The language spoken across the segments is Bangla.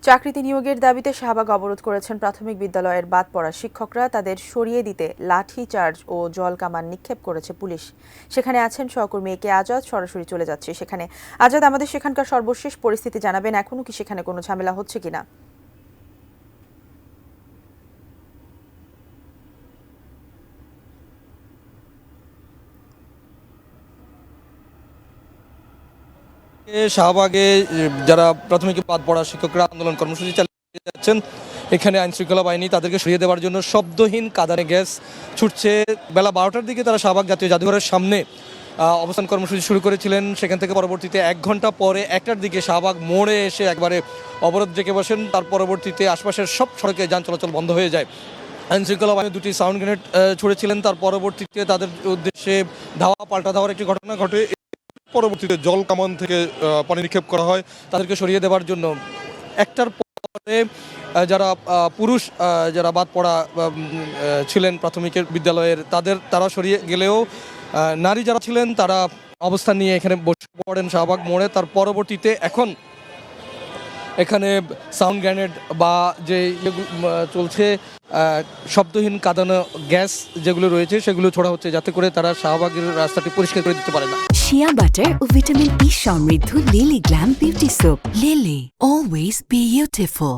চাকরিতে নিয়োগের দাবিতে শাহবাগ অবরোধ করেছেন প্রাথমিক বিদ্যালয়ের বাদ পড়া শিক্ষকরা। তাদের সরিয়ে দিতে লাঠি চার্জ ও জল কামান নিক্ষেপ করেছে পুলিশ। সেখানে আছেন সহকর্মী একে আজাদ, সরাসরি চলে যাচ্ছে সেখানে। আজাদ, আমাদের সেখানকার সর্বশেষ পরিস্থিতি জানাবেন। এখনো কি সেখানে কোনো ঝামেলা হচ্ছে কিনা? শাহবাগে যারা প্রাথমিক বাদ পড়া শিক্ষকরা আন্দোলন কর্মসূচি চালিয়ে যাচ্ছেন, এখানে আইন শৃঙ্খলা বাহিনী তাদেরকে সরিয়ে দেওয়ার জন্য শব্দহীন কাঁদানে গ্যাস ছুটছে। বেলা 12টার দিকে তারা শাহবাগ জাতীয় জাদুঘরের সামনে অবস্থান কর্মসূচি শুরু করেছিলেন। সেখান থেকে পরবর্তীতে 1 ঘন্টা পরে 1টার দিকে শাহবাগ মোড়ে এসে একবারে অবরোধ ডেকে বসেন। তার পরবর্তীতে আশপাশের সব সড়কে যান চলাচল বন্ধ হয়ে যায়। আইন শৃঙ্খলা বাহিনী 2টি সাউন্ড গ্রেনেড ছুড়েছিলেন। তার পরবর্তীতে তাদের উদ্দেশ্যে ধাওয়া পাল্টা ধাওয়ার একটি ঘটনা ঘটে। পরবর্তীতে জল কামান থেকে পানি নিক্ষেপ করা হয় তাদেরকে সরিয়ে দেওয়ার জন্য। একটার পরে যারা পুরুষ যারা বাদ পড়া ছিলেন প্রাথমিকের বিদ্যালয়ের তারা সরিয়ে গেলেও নারী যারা ছিলেন তারা অবস্থান নিয়ে এখানে বসে পড়েন শাহবাগ মোড়ে। তার পরবর্তীতে এখন এখানে সাউন্ড গ্রেনেড বা যে চলছে শব্দহীন কাঁদানো গ্যাস যেগুলো রয়েছে সেগুলো ছোড়া হচ্ছে, যাতে করে তারা শাহবাগের রাস্তাটি পরিষ্কার করে দিতে পারে না। শিয়া বাটার ও ভিটামিন ই সমৃদ্ধ lily glam beauty soap. Lily, always beautiful.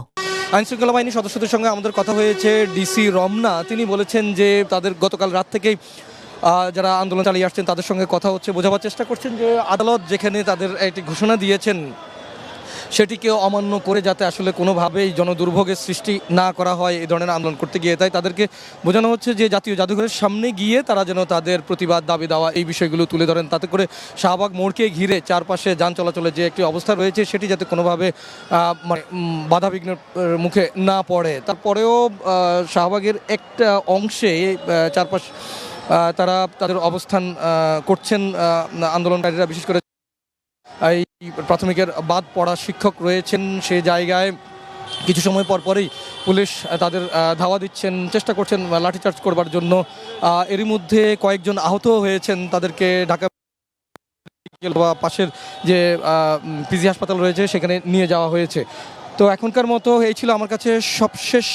আইন শৃঙ্খলা বাহিনীর সদস্যদের সঙ্গে আমাদের কথা হয়েছে। ডিসি রমনা তিনি বলেছেন যে তাদের গতকাল রাত থেকেই যারা আন্দোলন চালিয়ে আসছেন তাদের সঙ্গে কথা হচ্ছে, বোঝাবার চেষ্টা করছেন যে আদালত যেখানে তাদের একটি ঘোষণা দিয়েছেন সেটিকে অমান্য করে যাতে আসলে কোনোভাবেই জনদুর্ভোগের সৃষ্টি না করা হয় এই ধরনের আন্দোলন করতে গিয়ে। তাই তাদেরকে বোঝানো হচ্ছে যে জাতীয় জাদুঘরের সামনে গিয়ে তারা যেন তাদের প্রতিবাদ দাবি দাওয়া এই বিষয়গুলো তুলে ধরেন, তাতে করে শাহবাগ মোড়কে ঘিরে চারপাশে যান চলাচলের যে একটি অবস্থা রয়েছে সেটি যাতে কোনোভাবে মানে বাধাবিঘ্নের মুখে না পড়ে। তারপরেও শাহবাগের একটা অংশে চারপাশ তারা তাদের অবস্থান করছেন আন্দোলনকারীরা, বিশেষ করে এই প্রাথমিকের বাদ পড়া শিক্ষক রয়েছেন সে জায়গায় কিছু সময় পর পরেই পুলিশ তাদের ধাওয়া দিচ্ছেন, চেষ্টা করছেন লাঠিচার্জ করবার জন্য। এরই মধ্যে কয়েকজন আহত হয়েছেন, তাদেরকে ঢাকা বা পাশের যে পিজি হাসপাতাল রয়েছে সেখানে নিয়ে যাওয়া হয়েছে। তো এখনকার মতো এই ছিল আমার কাছে সবশেষ